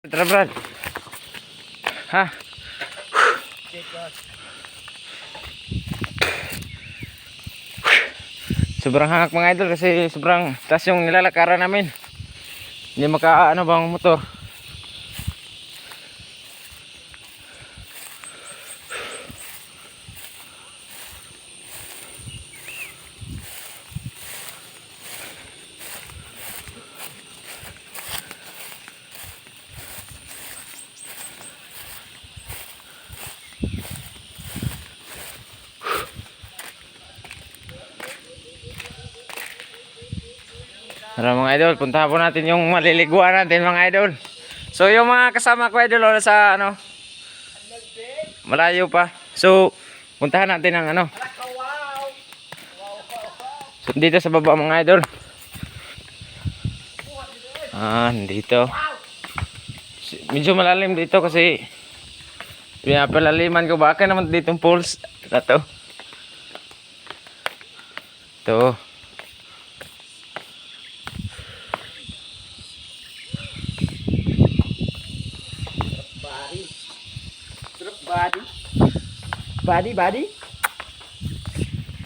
Tara Brad. Ha? Sobrang hangak mga idol kasi sobrang taas yung nilalakaran namin. Hindi maka ano bang motor. Tara mga idol, puntahan po natin yung maliliguan natin mga idol. So yung mga kasama ko idol sa ano, malayo pa. So puntahan natin ang ano. So dito sa baba mga idol. Dito. Medyo malalim dito kasi pinapalaliman ko, baka naman ditong pools na to. Ito. Body.